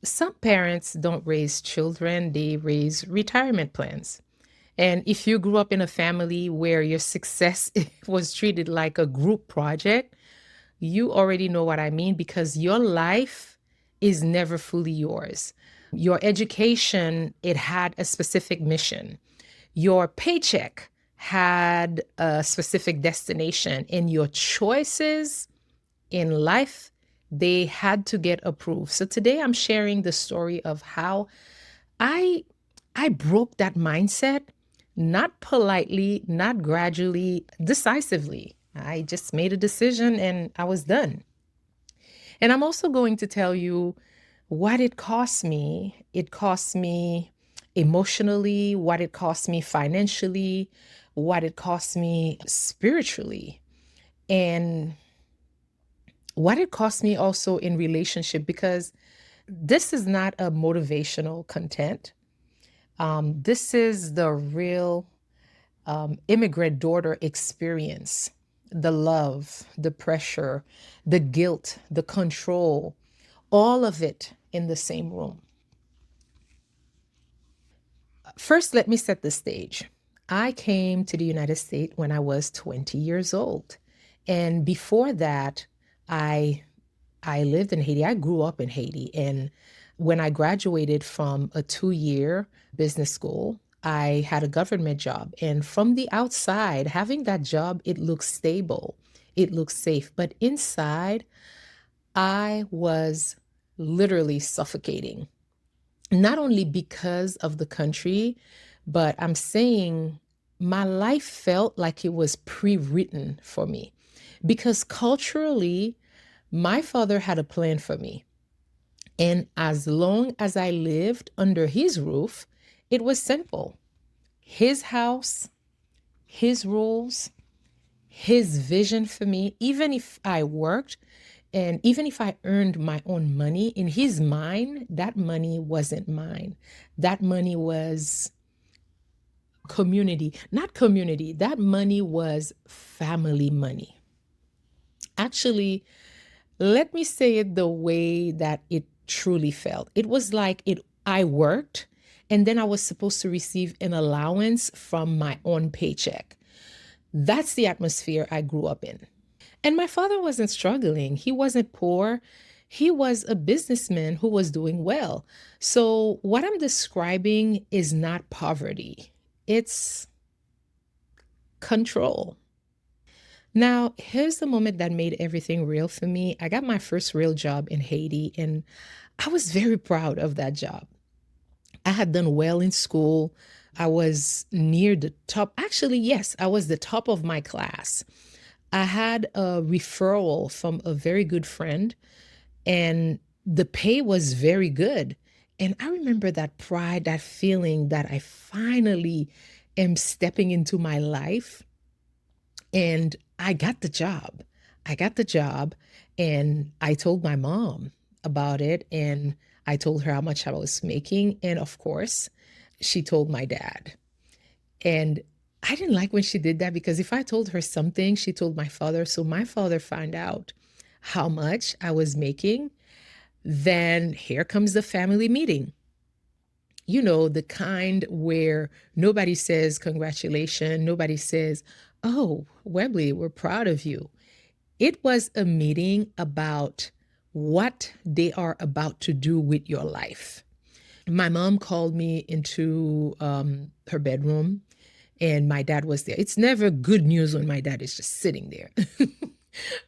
Some parents don't raise children, they raise retirement plans. And if you grew up in a family where your success was treated like a group project, you already know what I mean because your life is never fully yours. Your education, it had a specific mission. Your paycheck had a specific destination, and your choices in life, they had to get approved. So today I'm sharing the story of how I I broke that mindset, not politely, not gradually, decisively. I just made a decision and I was done. And I'm also going to tell you what it cost me. It cost me emotionally, what it cost me financially, what it cost me spiritually, and what it cost me also in relationship because this is not a motivational content. This is the real immigrant daughter experience, the love, the pressure, the guilt, the control, all of it in the same room. First, let me set the stage. I came to the United States when I was 20 years old. And before that, I I lived in Haiti. I grew up in Haiti. And when I graduated from a 2-year business school, I had a government job. And from the outside, having that job, it looks stable, it looks safe. But inside, I was literally suffocating, not only because of the country, but I'm saying my life felt like it was pre written for me because culturally, my father had a plan for me. And as long as I lived under his roof, it was simple. His house, his rules, his vision for me, even if I worked and even if I earned my own money, in his mind, that money wasn't mine. That money was community, not community. That money was family money. Actually, let me say it the way that it truly felt. It was like it I worked and then I was supposed to receive an allowance from my own paycheck. That's the atmosphere I grew up in. And my father wasn't struggling. He wasn't poor. He was a businessman who was doing well. So, what I'm describing is not poverty, it's control. Now, here's the moment that made everything real for me. I got my first real job in Haiti, and I was very proud of that job. I had done well in school. I was near the top. Actually, yes, I was the top of my class. I had a referral from a very good friend, and the pay was very good. And I remember that pride, that feeling that I finally am stepping into my life. And I got the job. I got the job, and I told my mom about it, and I told her how much I was making. And of course, she told my dad. And I didn't like when she did that because if I told her something, she told my father. So my father found out how much I was making. Then here comes the family meeting. You know, the kind where nobody says congratulations, nobody says, "Oh, Webley, we're proud of you." It was a meeting about what they are about to do with your life. My mom called me into her bedroom, and my dad was there. It's never good news when my dad is just sitting there.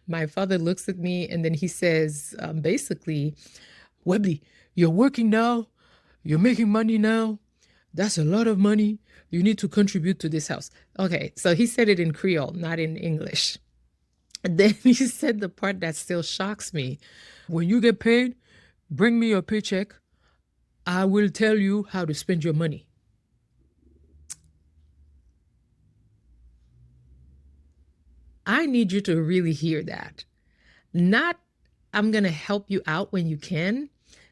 My father looks at me and then he says, basically, "Webley, you're working now, you're making money now. That's a lot of money. You need to contribute to this house." Okay, so he said it in Creole, not in English. And then he said the part that still shocks me. "When you get paid, bring me your paycheck. I will tell you how to spend your money." I need you to really hear that. Not, "I'm going to help you out when you can."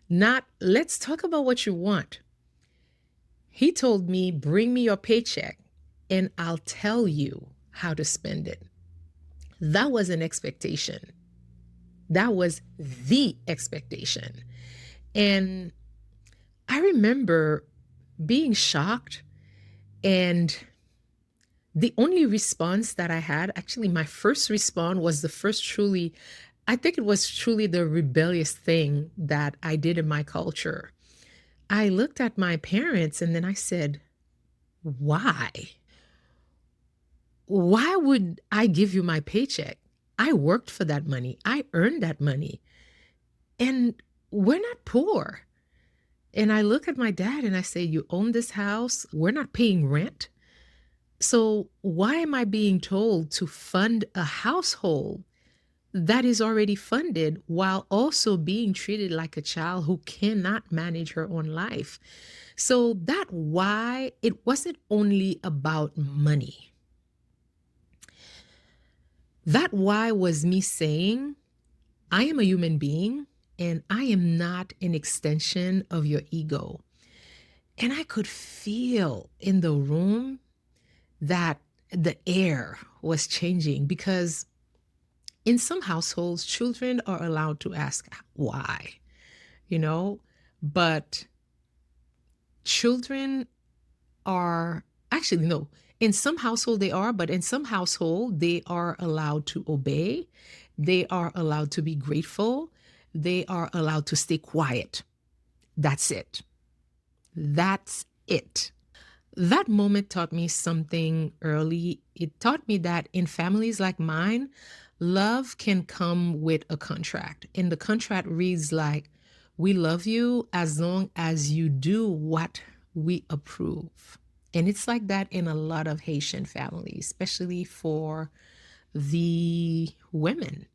Not, "Let's talk about what you want." He told me, "Bring me your paycheck and I'll tell you how to spend it." That was an expectation. That was the expectation. And I remember being shocked, and the only response that I had, actually, my first response was the first truly, I think it was truly the rebellious thing that I did in my culture. I looked at my parents and then I said, why? Why would I give you my paycheck? I worked for that money. I earned that money. And we're not poor. And I look at my dad and I say, you own this house. We're not paying rent. So why am I being told to fund a household that is already funded while also being treated like a child who cannot manage her own life? So that why, it wasn't only about money. That why was me saying, I am a human being and I am not an extension of your ego. And I could feel in the room that the air was changing, because in some households, children are allowed to ask why, you know, but children are actually, no, in some household they are, but in some household they are allowed to obey. They are allowed to be grateful. They are allowed to stay quiet. That's it. That's it. That moment taught me something early. It taught me that in families like mine, love can come with a contract. And the contract reads like, we love you as long as you do what we approve. And it's like that in a lot of Haitian families, especially for the women.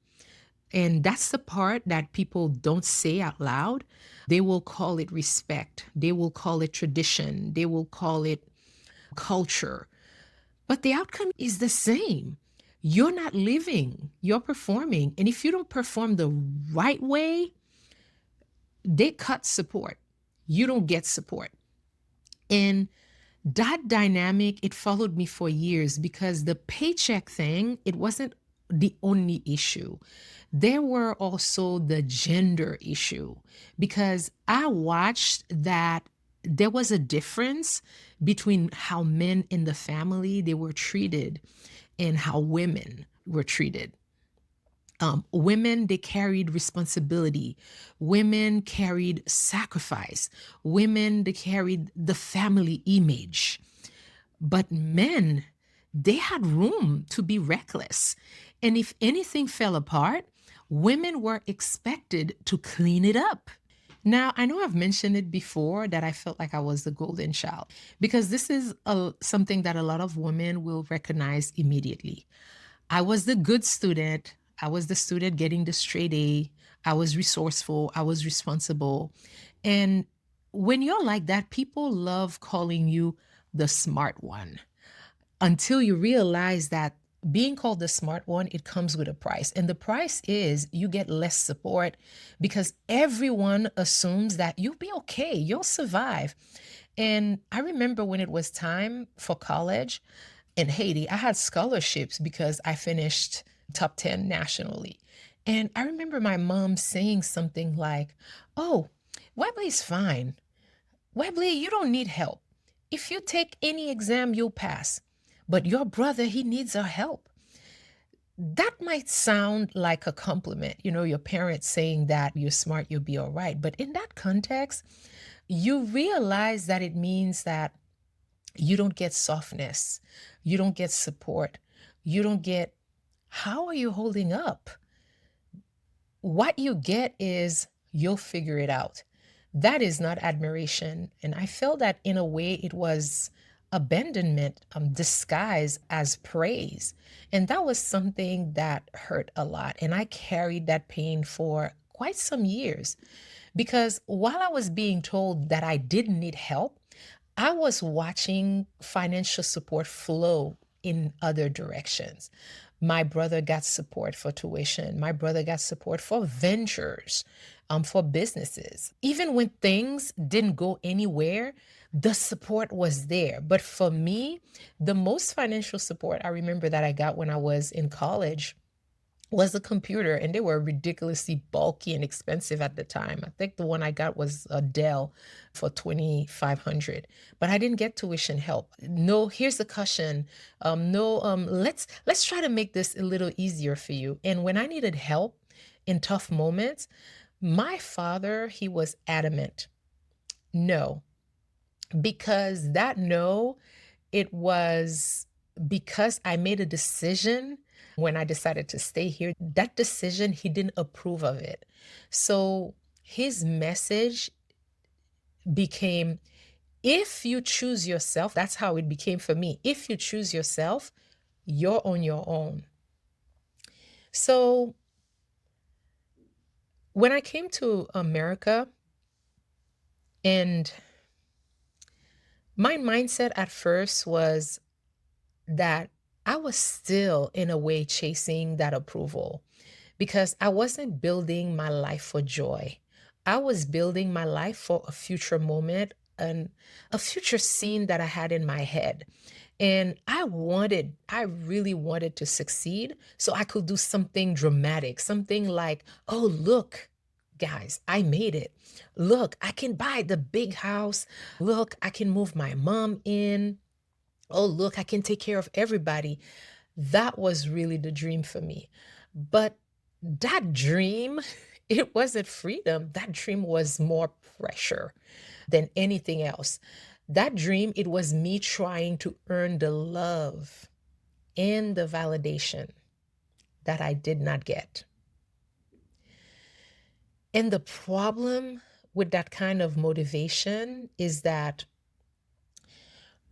And that's the part that people don't say out loud. They will call it respect. They will call it tradition. They will call it culture. But the outcome is the same. You're not living, you're performing. And if you don't perform the right way, they cut support. You don't get support. And that dynamic, it followed me for years, because the paycheck thing, it wasn't the only issue. There were also the gender issue, because I watched that there was a difference between how men in the family they were treated and how women were treated. Women, they carried responsibility. Women carried sacrifice. Women, they carried the family image. But men, they had room to be reckless. And if anything fell apart, women were expected to clean it up. Now, I know I've mentioned it before that I felt like I was the golden child, because this is something that a lot of women will recognize immediately. I was the good student. I was the student getting the straight A. I was resourceful. I was responsible. And when you're like that, people love calling you the smart one, until you realize that being called the smart one, it comes with a price. And the price is you get less support, because everyone assumes that you'll be okay, you'll survive. And I remember when it was time for college in Haiti, I had scholarships because I finished top 10 nationally. And I remember my mom saying something like, oh, Webley's fine. Webley, you don't need help. If you take any exam, you'll pass. But your brother, he needs our help. That might sound like a compliment, your parents saying that you're smart, you'll be all right. But in that context, you realize that it means that you don't get softness, you don't get support, you don't get, how are you holding up? What you get is, you'll figure it out. That is not admiration. And I felt that in a way it was abandonment disguised as praise. And that was something that hurt a lot. And I carried that pain for quite some years, because while I was being told that I didn't need help, I was watching financial support flow in other directions. My brother got support for tuition. My brother got support for ventures, for businesses. Even when things didn't go anywhere, the support was there. But for me, the most financial support I remember that I got when I was in college was a computer, and they were ridiculously bulky and expensive at the time. I think the one I got was a Dell for 2,500, but I didn't get tuition help. No, here's the caution. No, let's try to make this a little easier for you. And when I needed help in tough moments, my father, he was adamant. No, because that no, it was because I made a decision when I decided to stay here. That decision, he didn't approve of it. So his message became, if you choose yourself, that's how it became for me. If you choose yourself, you're on your own. So when I came to America, and my mindset at first was that I was still, in a way, chasing that approval because I wasn't building my life for joy. I was building my life for a future moment and a future scene that I had in my head. And I really wanted to succeed so I could do something dramatic, something like, oh, look, guys, I made it. Look, I can buy the big house. Look, I can move my mom in. Oh, look, I can take care of everybody. That was really the dream for me. But that dream, it wasn't freedom. That dream was more pressure than anything else. That dream, it was me trying to earn the love and the validation that I did not get. And the problem with that kind of motivation is that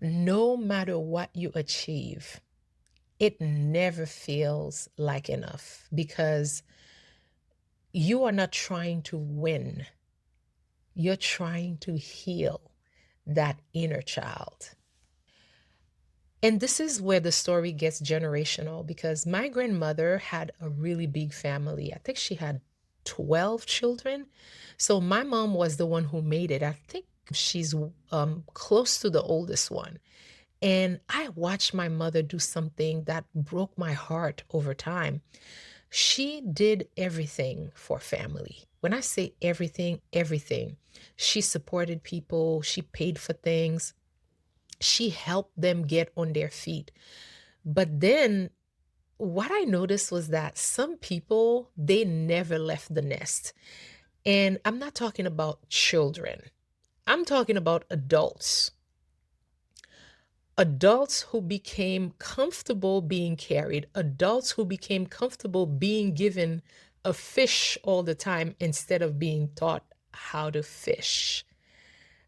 no matter what you achieve, it never feels like enough because you are not trying to win. You're trying to heal that inner child. And this is where the story gets generational because my grandmother had a really big family. I think she had 12 children. So my mom was the one who made it. I think she's close to the oldest one. And I watched my mother do something that broke my heart over time. She did everything for family. When I say everything, everything. She supported people, she paid for things, she helped them get on their feet. But then what I noticed was that some people, they never left the nest. And I'm not talking about children, I'm talking about adults. Adults who became comfortable being carried, adults who became comfortable being given a fish all the time instead of being taught how to fish.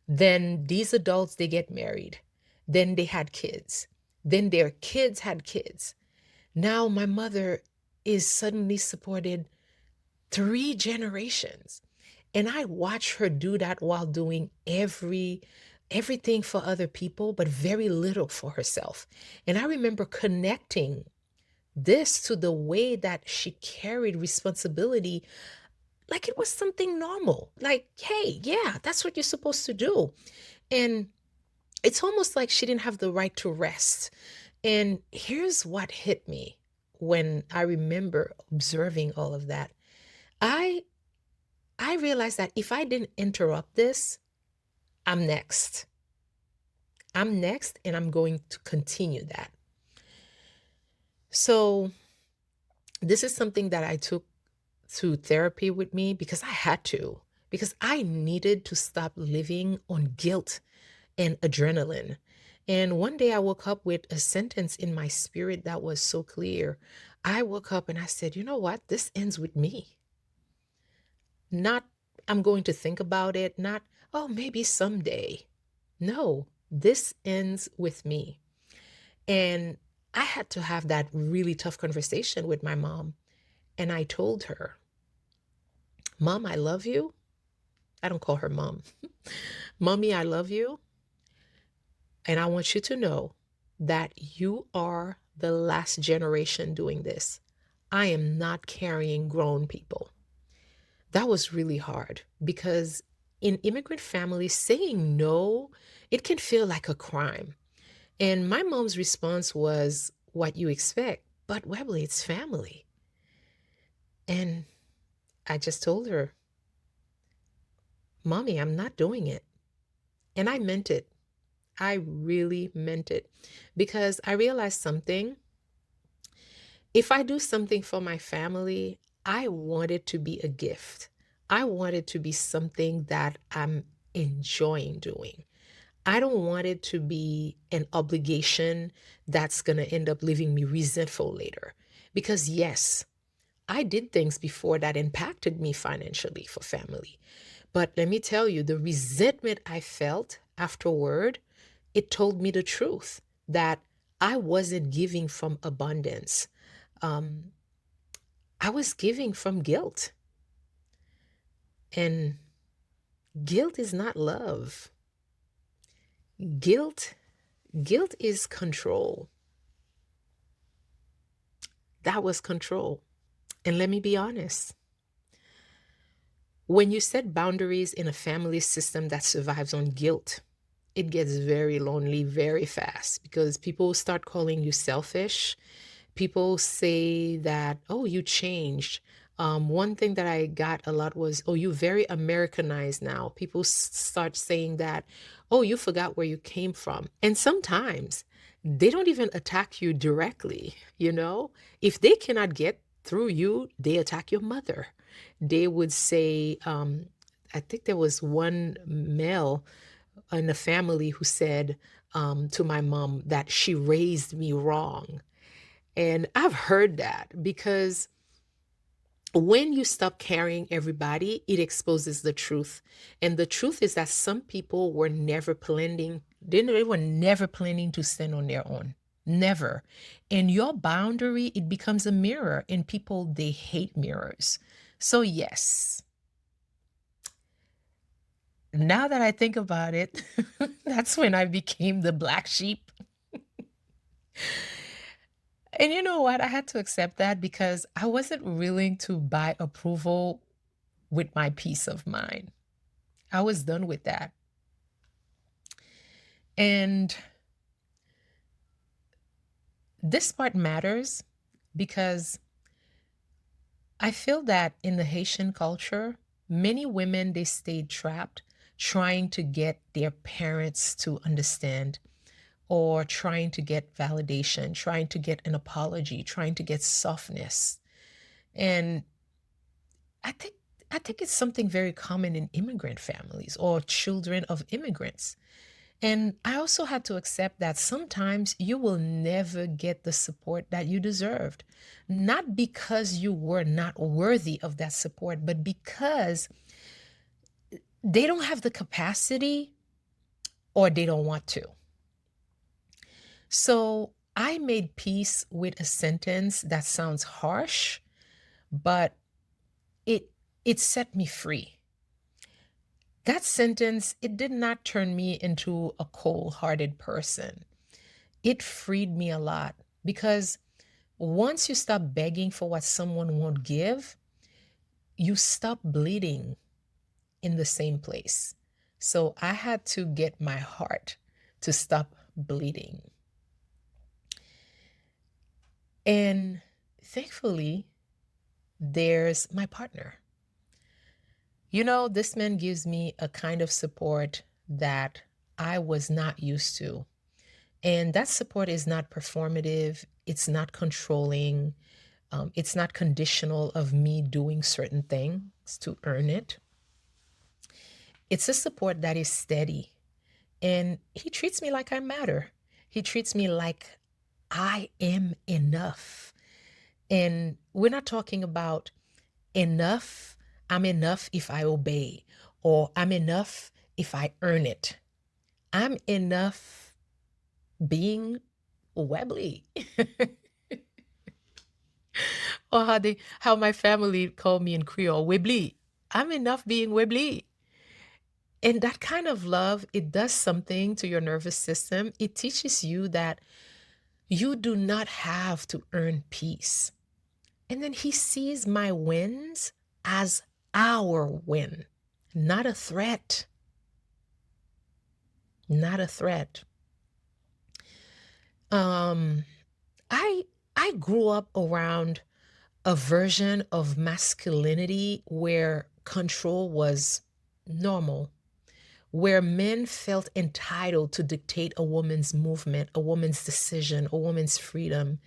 Then these adults, they get married. Then they had kids. Then their kids had kids. Now my mother is suddenly supported 3 generations. And I watch her do that while doing everything for other people, but very little for herself. And I remember connecting this to the way that she carried responsibility like it was something normal. Like, hey, yeah, that's what you're supposed to do. And it's almost like she didn't have the right to rest. And here's what hit me when I remember observing all of that. I I realized that if I didn't interrupt this, I'm next. I'm next and I'm going to continue that. So, this is something that I took to therapy with me because I had to, because I needed to stop living on guilt and adrenaline. And one day I woke up with a sentence in my spirit that was so clear. I woke up and I said, you know what? This ends with me. Not, I'm going to think about it, not, oh, maybe someday. No, this ends with me. And I had to have that really tough conversation with my mom. And I told her, Mom, I love you. I don't call her mom. Mommy, I love you. And I want you to know that you are the last generation doing this. I am not carrying grown people. That was really hard because in immigrant families, saying no, it can feel like a crime. And my mom's response was what you expect, but Webley, it's family. And I just told her, Mommy, I'm not doing it. And I meant it. I really meant it because I realized something. If I do something for my family, I want it to be a gift. I want it to be something that I'm enjoying doing. I don't want it to be an obligation that's going to end up leaving me resentful later. Because, yes, I did things before that impacted me financially for family. But let me tell you, the resentment I felt afterward, it told me the truth that I wasn't giving from abundance. Um, I was giving from guilt. And guilt is not love. Guilt, guilt is control. That was control. And let me be honest. When you set boundaries in a family system that survives on guilt, it gets very lonely very fast because people start calling you selfish. People say that, oh, you changed. One thing that I got a lot was, oh, you very Americanized now. People start saying that, oh, you forgot where you came from. And sometimes they don't even attack you directly, you know? If they cannot get through you, they attack your mother. They would say, I think there was one male in the family who said to my mom that she raised me wrong. And I've heard that because when you stop carrying everybody, it exposes the truth. And the truth is that some people were never planning, they were never planning to stand on their own. Never. And your boundary, it becomes a mirror, and people, they hate mirrors. So, yes, now that I think about it, that's when I became the black sheep. And you know what? I had to accept that because I wasn't willing to buy approval with my peace of mind. I was done with that. And this part matters because I feel that in the Haitian culture, many women they stayed trapped trying to get their parents to understand or trying to get validation, trying to get an apology, trying to get softness. And I think I think it's something very common in immigrant families or children of immigrants. And I also had to accept that sometimes you will never get the support that you deserved. Not because you were not worthy of that support, but because they don't have the capacity or they don't want to. So I made peace with a sentence that sounds harsh, but it it set me free. That sentence, it did not turn me into a cold-hearted person. It freed me a lot because once you stop begging for what someone won't give, you stop bleeding in the same place. So I had to get my heart to stop bleeding. And thankfully, there's my partner. You know, this man gives me a kind of support that I was not used to. And that support is not performative, it's not controlling, it's not conditional of me doing certain things to earn it. It's a support that is steady. And he treats me like I matter. He treats me like I am enough. And we're not talking about enough. I'm enough if I obey, or I'm enough if I earn it. I'm enough being Webley, or how my family call me in Creole, Webley. I'm enough being Webley. And that kind of love, it does something to your nervous system. It teaches you that you do not have to earn peace. And then he sees my wins as our win, not a threat, not a threat. Um, I I grew up around a version of masculinity where control was normal, where men felt entitled to dictate a woman's movement, a woman's decision, a woman's freedom.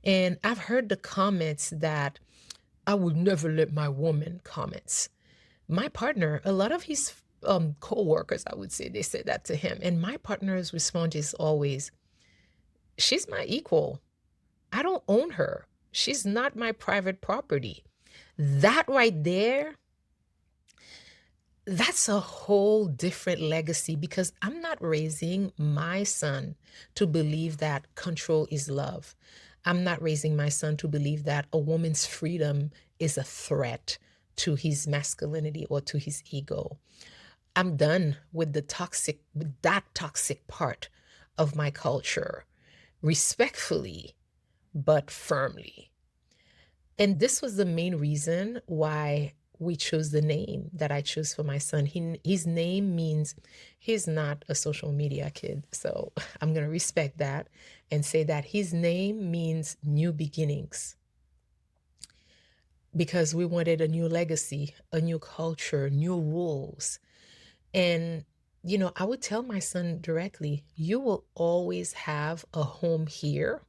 And I've heard the comments that I would never let my woman comments. My partner, a lot of his co-workers, I would say, they said that to him. And my partner's response is always, she's my equal. I don't own her. She's not my private property. That right there, that's a whole different legacy because I'm not raising my son to believe that control is love. I'm not raising my son to believe that a woman's freedom is a threat to his masculinity or to his ego. I'm done with that toxic part of my culture, respectfully, but firmly. And this was the main reason why we chose the name that I chose for my son. His name means he's not a social media kid. So I'm going to respect that and say that his name means new beginnings because we wanted a new legacy, a new culture, new rules. And, I would tell my son directly, you will always have a home here.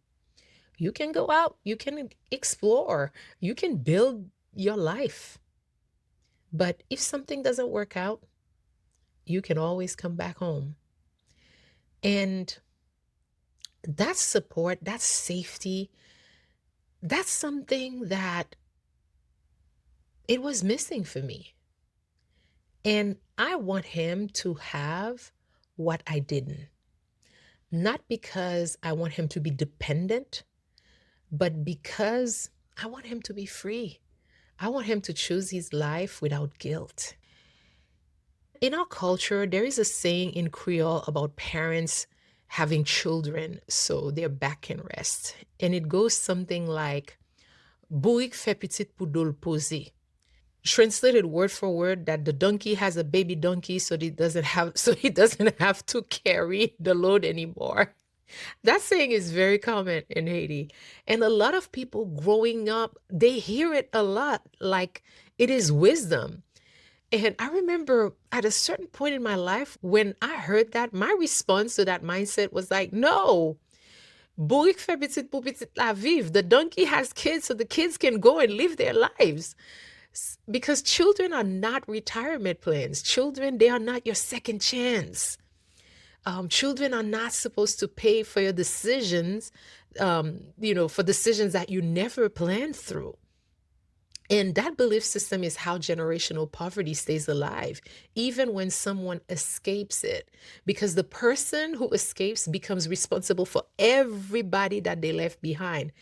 You can go out, you can explore, you can build your life. But if something doesn't work out, you can always come back home. And that support, that safety, that's something that it was missing for me. And I want him to have what I didn't. Not because I want him to be dependent, but because I want him to be free. I want him to choose his life without guilt. In our culture, there is a saying in Creole about parents having children so their back can rest. And it goes something like, Bourrique fait petite pour dol poser. Translated word for word that the donkey has a baby donkey so he doesn't have to carry the load anymore. That saying is very common in Haiti. And a lot of people growing up, they hear it a lot like it is wisdom. And I remember at a certain point in my life when I heard that, my response to that mindset was like, no, bourrique fait petite pour petite la vive. The donkey has kids so the kids can go and live their lives. Because children are not retirement plans. Children, they are not your second chance. Children are not supposed to pay for your decisions, for decisions that you never planned through. And that belief system is how generational poverty stays alive, even when someone escapes it, because the person who escapes becomes responsible for everybody that they left behind.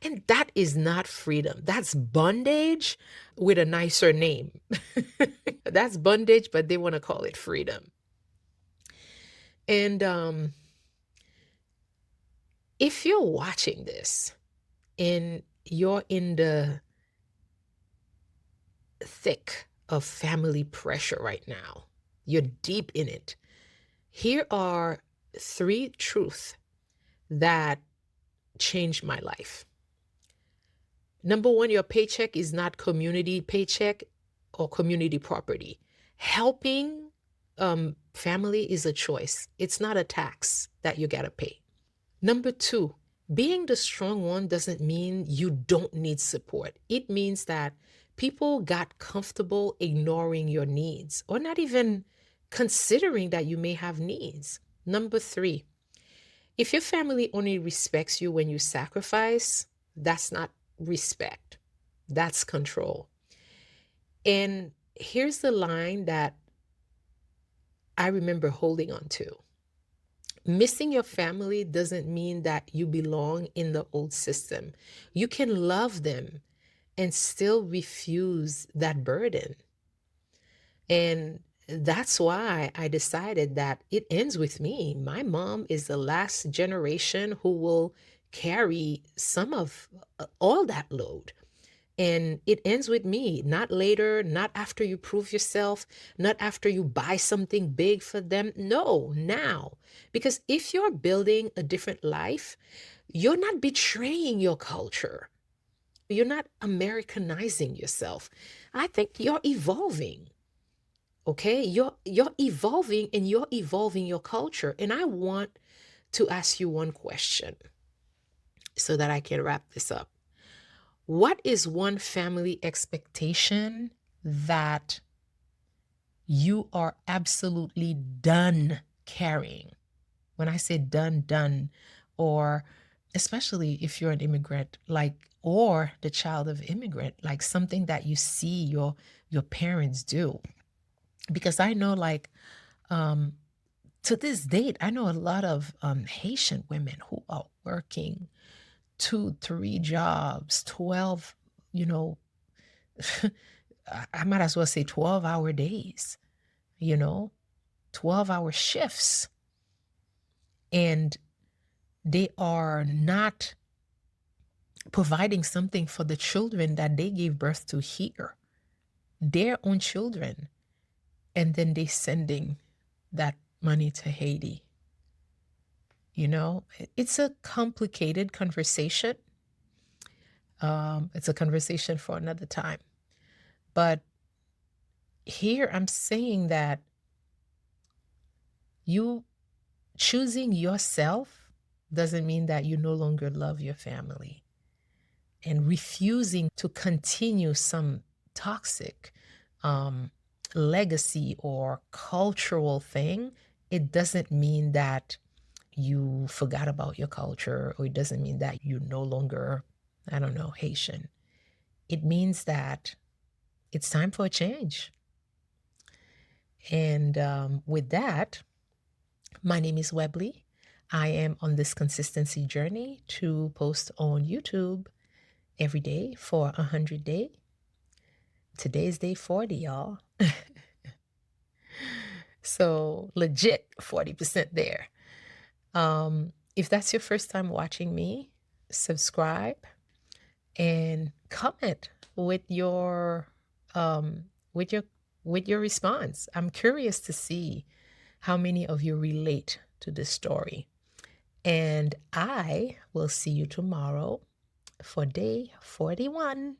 And that is not freedom. That's bondage with a nicer name. That's bondage, but they want to call it freedom. And if you're watching this and you're in the thick of family pressure right now, you're deep in it, here are 3 truths that changed my life. Number 1, your paycheck is not community paycheck or community property. Helping family is a choice. It's not a tax that you gotta pay. Number 2, being the strong one doesn't mean you don't need support. It means that people got comfortable ignoring your needs or not even considering that you may have needs. Number 3, if your family only respects you when you sacrifice, that's not respect. That's control. And here's the line that I remember holding on to. Missing your family doesn't mean that you belong in the old system. You can love them and still refuse that burden. And that's why I decided that it ends with me. My mom is the last generation who will carry some of all that load. And it ends with me, not later, not after you prove yourself, not after you buy something big for them. No, now. Because if you're building a different life, you're not betraying your culture. You're not Americanizing yourself. I think you're evolving. Okay? You're evolving, and you're evolving your culture. And I want to ask you one question so that I can wrap this up. What is one family expectation that you are absolutely done carrying? When I say done, done, or especially if you're an immigrant, like, or the child of immigrant, like something that you see your parents do. Because I know, like, um, to this date, I know a lot of Haitian women who are working two, three jobs, 12, you know, I might as well say 12-hour days, you know, 12-hour shifts. And they are not providing something for the children that they gave birth to here, their own children. And then they sending that money to Haiti. It's a complicated conversation. It's a conversation for another time. But here I'm saying that you choosing yourself doesn't mean that you no longer love your family. And refusing to continue some toxic um, legacy or cultural thing, it doesn't mean that you forgot about your culture, or it doesn't mean that you no longer, I don't know, Haitian. It means that it's time for a change. And with that, my name is Webley. I am on this consistency journey to post on YouTube every day for 100 days. Today's day 40, y'all. So legit 40% there. If that's your first time watching me, subscribe and comment with your um, with your with your response. I'm curious to see how many of you relate to this story. And I will see you tomorrow for day 41.